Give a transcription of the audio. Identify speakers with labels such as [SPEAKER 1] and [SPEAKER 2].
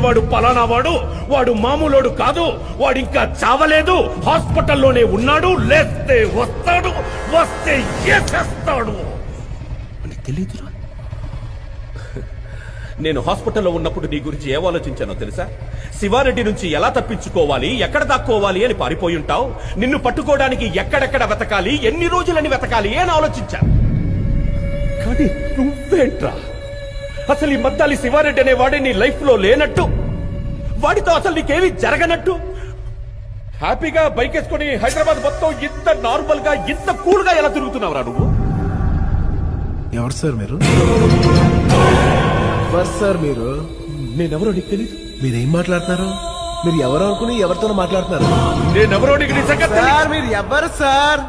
[SPEAKER 1] వాడు పలానా వాడు మామూలోడు కాదు, వాడు ఇంకా చావలేదు, హాస్పిటల్లోనే ఉన్నాడు, లేస్తే వస్తాడు, వస్తే ఏసేస్తాడు అని తెలీదురా. నేను హాస్పిటల్లో ఉన్నప్పుడు నీ గురించి ఏం ఆలోచించానో తెలుసా? శివారెడ్డి నుంచి ఎలా తప్పించుకోవాలి, ఎక్కడ దాక్కోవాలి అని పారిపోయి ఉంటావు. నిన్ను పట్టుకోవడానికి ఎక్కడెక్కడ వెతకాలి, ఎన్ని రోజులని వెతకాలి అని ఆలోచించా. కానీ నువ్వేంట్రా, అసలు ఈ మద్దాలి శివారెడ్డి అనే వాడే నీ లైఫ్ లో లేనట్టు, వాడితో అసలు నీకేమీ జరగనట్టు, హ్యాపీగా బైక్ వేసుకుని హైదరాబాద్ మొత్తం ఇంత నార్మల్ గా ఇంత కూల్ గా ఎలా తిరుగుతున్నావురా నువ్వు?
[SPEAKER 2] ఎవరు సార్ మీరు? ఎవరు సార్ మీరు?
[SPEAKER 1] నేనెవరో నీకు తెలీదు.
[SPEAKER 2] మీరేం మాట్లాడుతున్నారు? మీరు ఎవరు అనుకుని ఎవరితోనో మాట్లాడుతున్నారు?
[SPEAKER 1] నేనెవరో నీకు నిజంగా
[SPEAKER 2] సార్ మీరు ఎవరు సార్?